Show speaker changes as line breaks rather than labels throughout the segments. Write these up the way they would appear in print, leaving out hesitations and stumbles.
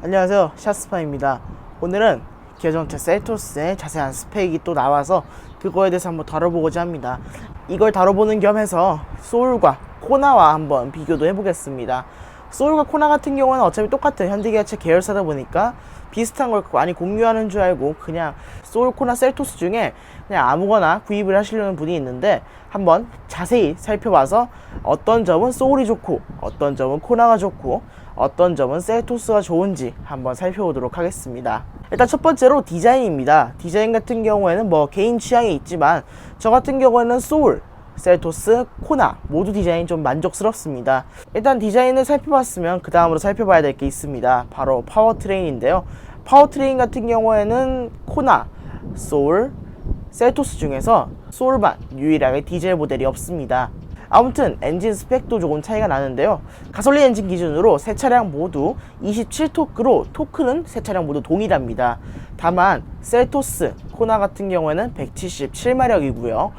안녕하세요, 샤스파입니다. 오늘은 기아자동차 셀토스의 자세한 스펙이 또 나와서 그거에 대해서 한번 다뤄보고자 합니다. 이걸 다뤄보는 겸해서 소울과 코나와 한번 비교도 해보겠습니다. 소울과 코나 같은 경우는 어차피 똑같은 현대기아차 계열사다 보니까 비슷한 걸 많이 공유하는 줄 알고 그냥 소울, 코나, 셀토스 중에 그냥 아무거나 구입을 하시려는 분이 있는데, 한번 자세히 살펴봐서 어떤 점은 소울이 좋고 어떤 점은 코나가 좋고 어떤 점은 셀토스가 좋은지 한번 살펴보도록 하겠습니다. 일단 첫 번째로 디자인입니다. 디자인 같은 경우에는 뭐 개인 취향이 있지만 저 같은 경우에는 소울, 셀토스, 코나 모두 디자인이 좀 만족스럽습니다. 일단 디자인을 살펴봤으면 그 다음으로 살펴봐야 될 게 있습니다. 바로 파워트레인인데요. 파워트레인 같은 경우에는 코나, 소울, 셀토스 중에서 소울만 유일하게 디젤 모델이 없습니다. 아무튼 엔진 스펙도 조금 차이가 나는데요. 가솔린 엔진 기준으로 세 차량 모두 27토크로 토크는 세 차량 모두 동일합니다. 다만 셀토스, 코나 같은 경우에는 177마력이고요.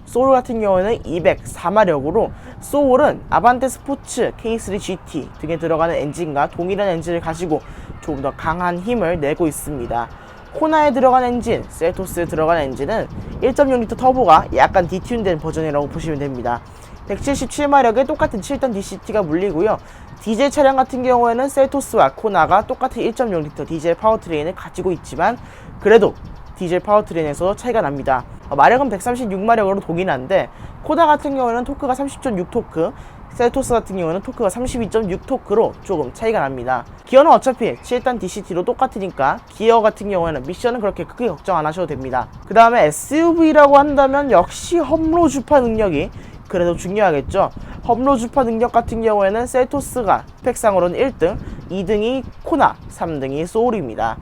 소울 같은 경우에는 204마력으로 소울은 아반떼 스포츠, K3 GT 등에 들어가는 엔진과 동일한 엔진을 가지고 조금 더 강한 힘을 내고 있습니다. 코나에 들어간 엔진, 셀토스에 들어간 엔진은 1.6L 터보가 약간 디튠된 버전이라고 보시면 됩니다. 177마력에 똑같은 7단 DCT가 물리고요. 디젤 차량 같은 경우에는 셀토스와 코나가 똑같은 1.6L 디젤 파워트레인을 가지고 있지만 그래도 디젤 파워트레인에서 차이가 납니다. 마력은 136마력으로 동일한데 코나 같은 경우에는 토크가 30.6토크, 셀토스 같은 경우는 토크가 32.6토크로 조금 차이가 납니다. 기어는 어차피 7단 DCT로 똑같으니까 기어 같은 경우에는 미션은 그렇게 크게 걱정 안 하셔도 됩니다. 그 다음에 SUV라고 한다면 역시 험로 주파 능력이 그래도 중요하겠죠. 험로 주파 능력 같은 경우에는 셀토스가 스펙상으로는 1등, 2등이 코나, 3등이 소울입니다.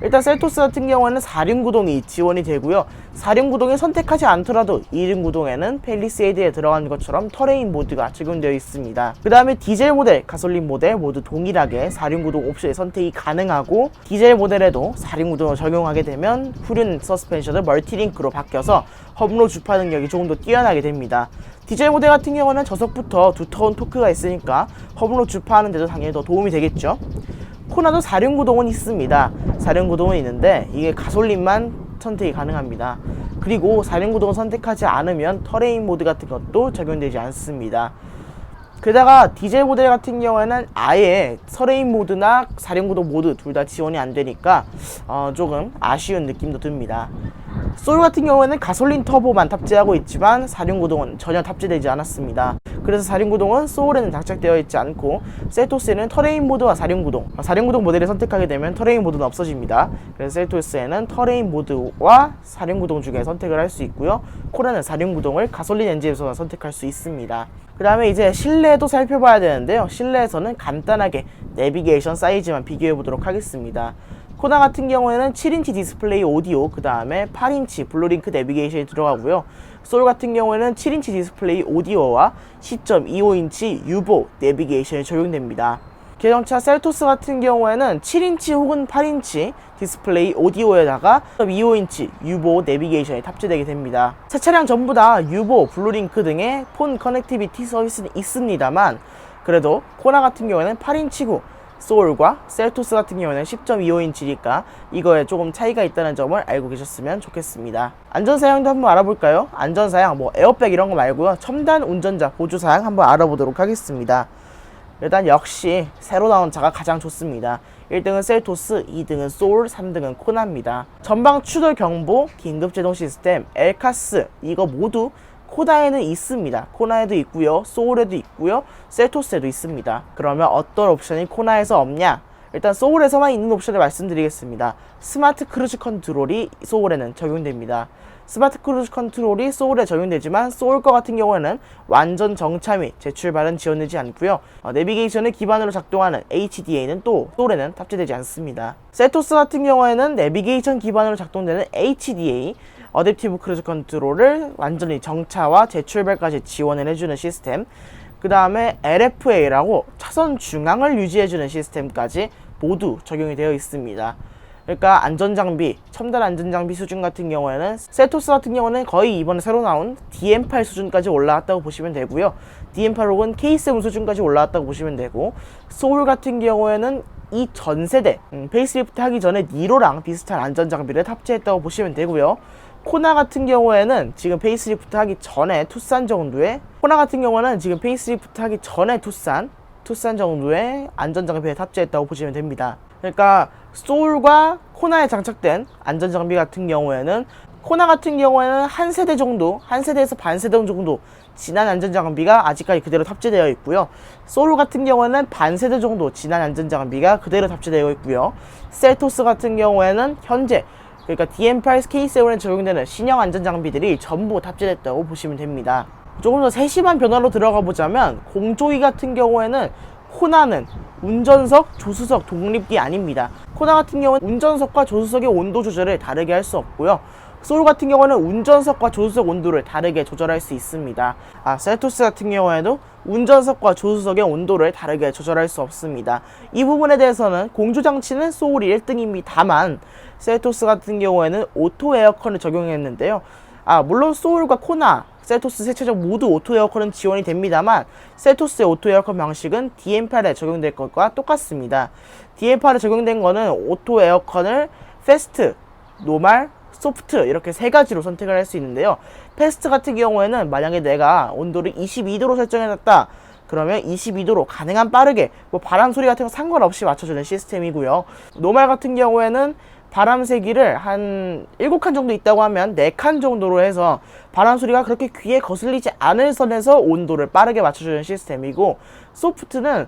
일단 셀토스 같은 경우에는 4륜구동이 지원이 되고요. 4륜구동을 선택하지 않더라도 2륜구동에는 팰리세이드에 들어간 것처럼 터레인 모드가 적용되어 있습니다. 그 다음에 디젤 모델, 가솔린 모델 모두 동일하게 4륜구동 옵션의 선택이 가능하고, 디젤 모델에도 4륜구동을 적용하게 되면 후륜 서스펜션을 멀티링크로 바뀌어서 험로 주파 능력이 조금 더 뛰어나게 됩니다. 디젤 모델 같은 경우는 저속부터 두터운 토크가 있으니까 험로 주파하는 데도 당연히 더 도움이 되겠죠. 코나도 4륜구동은 있습니다. 4륜구동은 있는데 이게 가솔린만 선택이 가능합니다. 그리고 4륜구동을 선택하지 않으면 터레인 모드 같은 것도 적용되지 않습니다. 게다가 디젤 모델 같은 경우에는 아예 터레인 모드나 4륜구동 모드 둘 다 지원이 안 되니까 조금 아쉬운 느낌도 듭니다. 소울 같은 경우에는 가솔린 터보만 탑재하고 있지만 4륜구동은 전혀 탑재되지 않았습니다. 그래서 4륜구동은 소울에는 장착되어 있지 않고 셀토스에는 터레인 모드와 4륜구동 모델을 선택하게 되면 터레인 모드는 없어집니다. 그래서 셀토스에는 터레인 모드와 4륜구동 중에 선택을 할 수 있고요. 코나는 4륜구동을 가솔린 엔진에서만 선택할 수 있습니다. 그 다음에 이제 실내도 살펴봐야 되는데요. 실내에서는 간단하게 내비게이션 사이즈만 비교해 보도록 하겠습니다. 코나 같은 경우에는 7인치 디스플레이 오디오, 그 다음에 8인치 블루링크 내비게이션이 들어가고요. 소울 같은 경우에는 7인치 디스플레이 오디오와 10.25인치 유보 내비게이션이 적용됩니다. 기아자동차 셀토스 같은 경우에는 7인치 혹은 8인치 디스플레이 오디오에다가 25인치 유보 내비게이션이 탑재되게 됩니다. 세 차량 전부 다 유보, 블루링크 등의 폰 커넥티비티 서비스는 있습니다만 그래도 코나 같은 경우에는 8인치고 소울과 셀토스 같은 경우에는 10.25인치니까 이거에 조금 차이가 있다는 점을 알고 계셨으면 좋겠습니다. 안전사양도 한번 알아볼까요? 안전사양 뭐 에어백 이런 거 말고요. 첨단 운전자 보조사양 한번 알아보도록 하겠습니다. 일단 역시 새로 나온 차가 가장 좋습니다. 1등은 셀토스, 2등은 소울, 3등은 코나입니다. 전방 추돌 경보, 긴급제동 시스템, 엘카스 이거 모두 코나에는 있습니다. 코나에도 있고요, 소울에도 있고요, 셀토스에도 있습니다. 그러면 어떤 옵션이 코나에서 없냐? 일단 소울에서만 있는 옵션을 말씀드리겠습니다. 스마트 크루즈 컨트롤이 소울에는 적용됩니다. 스마트 크루즈 컨트롤이 소울에 적용되지만 소울 거 같은 경우에는 완전 정차 및 재출발은 지원되지 않고요. 내비게이션을 기반으로 작동하는 HDA는 또 소울에는 탑재되지 않습니다. 셀토스 같은 경우에는 내비게이션 기반으로 작동되는 HDA 어댑티브 크루즈 컨트롤을 완전히 정차와 재출발까지 지원을 해주는 시스템, 그 다음에 LFA라고 차선 중앙을 유지해주는 시스템까지 모두 적용이 되어 있습니다. 그러니까 안전장비, 첨단 안전장비 수준 같은 경우에는 셀토스 같은 경우는 거의 이번에 새로 나온 DM8 수준까지 올라왔다고 보시면 되고요. DM8 혹은 K7 수준까지 올라왔다고 보시면 되고, 소울 같은 경우에는 이 전세대 페이스리프트 하기 전에 니로랑 비슷한 안전장비를 탑재했다고 보시면 되고요. 코나 같은 경우에는 지금 페이스리프트 하기 전에 투싼 정도의 투싼 정도의 안전장비에 탑재했다고 보시면 됩니다. 그러니까 소울과 코나에 장착된 안전장비 같은 경우에는 코나 같은 경우에는 한 세대에서 반 세대 정도 지난 안전장비가 아직까지 그대로 탑재되어 있고요. 소울 같은 경우에는 반 세대 정도 지난 안전장비가 그대로 탑재되어 있고요. 셀토스 같은 경우에는 현재 그러니까 DM8 K7에 적용되는 신형 안전장비들이 전부 탑재됐다고 보시면 됩니다. 조금 더 세심한 변화로 들어가 보자면 공조기 같은 경우에는 코나는 운전석, 조수석 독립이 아닙니다. 코나 같은 경우는 운전석과 조수석의 온도 조절을 다르게 할 수 없고요. 소울 같은 경우는 운전석과 조수석 온도를 다르게 조절할 수 있습니다. 셀토스 같은 경우에도 운전석과 조수석의 온도를 다르게 조절할 수 없습니다. 이 부분에 대해서는 공조장치는 소울이 1등입니다만 셀토스 같은 경우에는 오토 에어컨을 적용했는데요. 물론 소울과 코나, 셀토스 세차적 모두 오토 에어컨은 지원이 됩니다만 셀토스의 오토 에어컨 방식은 DM8에 적용될 것과 똑같습니다. DM8에 적용된 거는 오토 에어컨을 패스트, 노멀, 소프트 이렇게 세 가지로 선택을 할 수 있는데요. 패스트 같은 경우에는 만약에 내가 온도를 22도로 설정해놨다 그러면 22도로 가능한 빠르게 바람 소리 같은 거 상관없이 맞춰주는 시스템이고요. 노멀 같은 경우에는 바람 세기를 한 7칸 정도 있다고 하면 4칸 정도로 해서 바람 소리가 그렇게 귀에 거슬리지 않을 선에서 온도를 빠르게 맞춰주는 시스템이고, 소프트는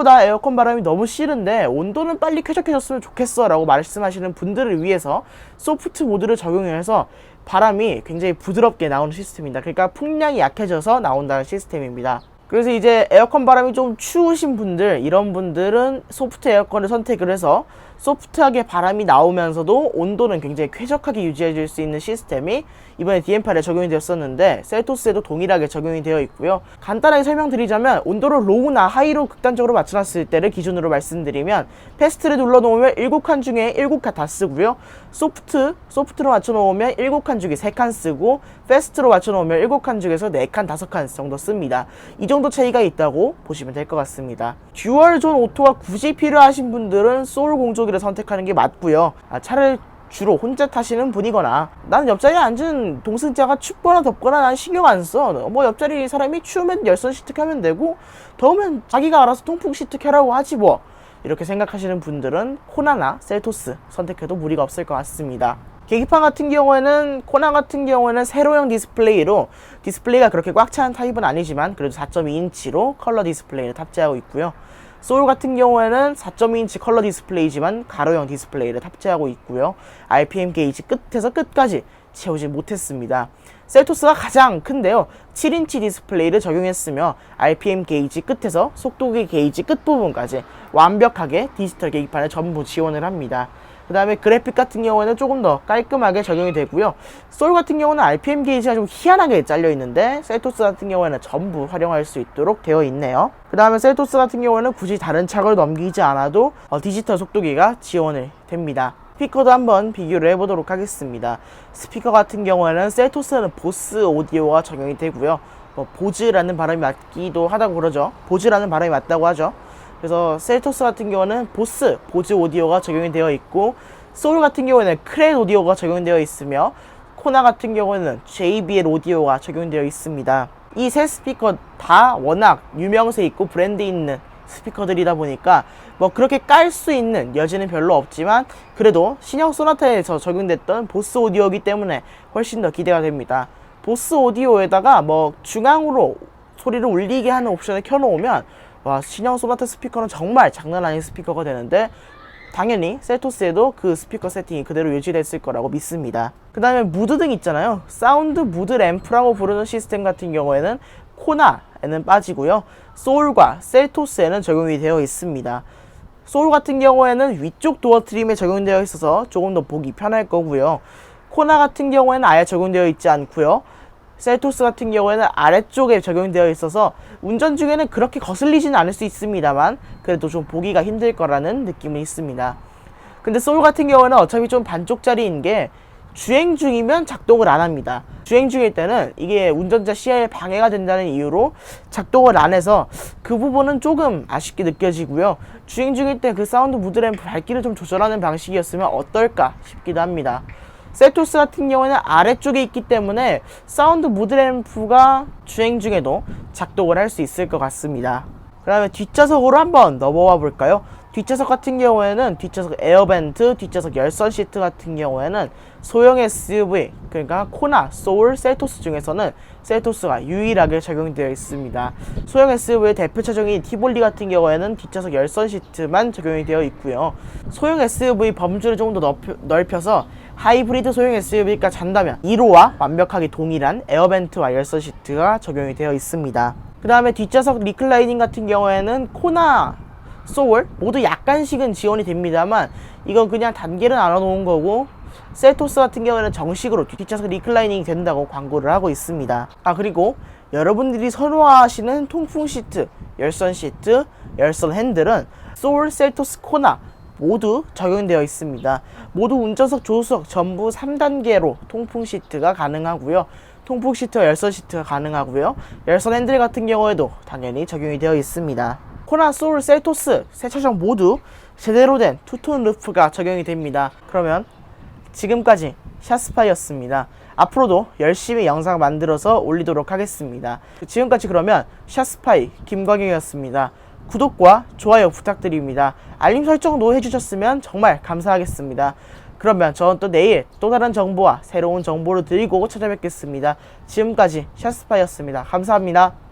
나 에어컨 바람이 너무 싫은데 온도는 빨리 쾌적해졌으면 좋겠어 라고 말씀하시는 분들을 위해서 소프트 모드를 적용해서 바람이 굉장히 부드럽게 나오는 시스템입니다. 그러니까 풍량이 약해져서 나온다는 시스템입니다. 그래서 이제 에어컨 바람이 좀 추우신 분들, 이런 분들은 소프트 에어컨을 선택을 해서 소프트하게 바람이 나오면서도 온도는 굉장히 쾌적하게 유지해 줄 수 있는 시스템이 이번에 DM8에 적용이 되었었는데 셀토스에도 동일하게 적용이 되어 있고요. 간단하게 설명드리자면 온도를 로우나 하이로 극단적으로 맞춰놨을 때를 기준으로 말씀드리면 패스트를 눌러놓으면 7칸 중에 7칸 다 쓰고요. 소프트로 맞춰놓으면 7칸 중에 3칸 쓰고, 패스트로 맞춰놓으면 7칸 중에서 4칸, 5칸 정도 씁니다. 이 정도 차이가 있다고 보시면 될 것 같습니다. 듀얼 존 오토가 굳이 필요하신 분들은 소울 공조기를 선택하는 게 맞고요. 차를 주로 혼자 타시는 분이거나 나는 옆자리에 앉은 동승자가 춥거나 덥거나 난 신경 안 써. 옆자리 사람이 추우면 열선 시트하면 되고 더우면 자기가 알아서 통풍 시트하라고 하지 뭐. 이렇게 생각하시는 분들은 코나나 셀토스 선택해도 무리가 없을 것 같습니다. 계기판 같은 경우에는 코나 같은 경우에는 세로형 디스플레이로, 디스플레이가 그렇게 꽉 차는 타입은 아니지만 그래도 4.2인치로 컬러 디스플레이를 탑재하고 있고요. 소울 같은 경우에는 4.2인치 컬러 디스플레이지만 가로형 디스플레이를 탑재하고 있고요. RPM 게이지 끝에서 끝까지 채우지 못했습니다. 셀토스가 가장 큰데요. 7인치 디스플레이를 적용했으며 RPM 게이지 끝에서 속도계 게이지 끝부분까지 완벽하게 디지털 계기판을 전부 지원을 합니다. 그 다음에 그래픽 같은 경우에는 조금 더 깔끔하게 적용이 되고요. 소울 같은 경우는 RPM 게이지가 좀 희한하게 잘려 있는데 셀토스 같은 경우에는 전부 활용할 수 있도록 되어 있네요. 그 다음에 셀토스 같은 경우에는 굳이 다른 착을 넘기지 않아도 디지털 속도계가 지원이 됩니다. 스피커도 한번 비교를 해보도록 하겠습니다. 스피커 같은 경우에는 셀토스는 보스 오디오가 적용이 되고요. 보즈라는 발음이 맞기도 하다고 그러죠. 보즈라는 발음이 맞다고 하죠. 그래서 셀토스 같은 경우는 보즈 오디오가 적용이 되어 있고, 소울 같은 경우에는 크레 오디오가 적용되어 있으며, 코나 같은 경우는 JBL 오디오가 적용되어 있습니다. 이 세 스피커 다 워낙 유명세 있고 브랜드 있는 스피커들이다 보니까 그렇게 깔 수 있는 여지는 별로 없지만 그래도 신형 소나타에서 적용됐던 보스 오디오이기 때문에 훨씬 더 기대가 됩니다. 보스 오디오에다가 중앙으로 소리를 울리게 하는 옵션을 켜놓으면 신형 소나타 스피커는 정말 장난 아닌 스피커가 되는데, 당연히 셀토스에도 그 스피커 세팅이 그대로 유지됐을 거라고 믿습니다. 그 다음에 무드등 있잖아요. 사운드 무드 램프라고 부르는 시스템 같은 경우에는 코나에는 빠지고요. 소울과 셀토스에는 적용이 되어 있습니다. 소울 같은 경우에는 위쪽 도어 트림에 적용되어 있어서 조금 더 보기 편할 거고요. 코나 같은 경우에는 아예 적용되어 있지 않고요. 셀토스 같은 경우에는 아래쪽에 적용되어 있어서 운전 중에는 그렇게 거슬리지는 않을 수 있습니다만 그래도 좀 보기가 힘들 거라는 느낌이 있습니다. 근데 소울 같은 경우는 어차피 좀 반쪽짜리인 게 주행 중이면 작동을 안 합니다. 주행 중일 때는 이게 운전자 시야에 방해가 된다는 이유로 작동을 안 해서 그 부분은 조금 아쉽게 느껴지고요. 주행 중일 때 그 사운드 무드램프 밝기를 좀 조절하는 방식이었으면 어떨까 싶기도 합니다. 셀토스 같은 경우에는 아래쪽에 있기 때문에 사운드 무드램프가 주행 중에도 작동을 할 수 있을 것 같습니다. 그 다음에 뒷좌석으로 한번 넘어와 볼까요? 뒷좌석 같은 경우에는 뒷좌석 에어벤트, 뒷좌석 열선 시트 같은 경우에는 소형 SUV, 그러니까 코나, 소울, 셀토스 중에서는 셀토스가 유일하게 적용되어 있습니다. 소형 SUV의 대표 차종인 티볼리 같은 경우에는 뒷좌석 열선 시트만 적용이 되어 있고요. 소형 SUV 범주를 조금 더 넓혀서 하이브리드 소형 SUV까지 한다면 1호와 완벽하게 동일한 에어벤트와 열선 시트가 적용이 되어 있습니다. 그 다음에 뒷좌석 리클라이닝 같은 경우에는 코나, 소울 모두 약간씩은 지원이 됩니다만 이건 그냥 단계를 나눠 놓은 거고, 셀토스 같은 경우에는 정식으로 뒷좌석 리클라이닝이 된다고 광고를 하고 있습니다. 그리고 여러분들이 선호하시는 통풍 시트, 열선 시트, 열선 핸들은 소울, 셀토스, 코나 모두 적용되어 있습니다. 모두 운전석, 조수석 전부 3단계로 통풍 시트가 가능하고요. 통풍 시트와 열선 시트가 가능하고요. 열선 핸들 같은 경우에도 당연히 적용이 되어 있습니다. 코나, 소울, 셀토스 세 차종 모두 제대로 된 투톤 루프가 적용이 됩니다. 그러면 지금까지 샷스파이였습니다. 앞으로도 열심히 영상 만들어서 올리도록 하겠습니다. 지금까지 그러면 샷스파이 김광영이었습니다. 구독과 좋아요 부탁드립니다. 알림 설정도 해주셨으면 정말 감사하겠습니다. 그러면 저는 또 내일 또 다른 정보와 새로운 정보를 드리고 찾아뵙겠습니다. 지금까지 샷스파이였습니다. 감사합니다.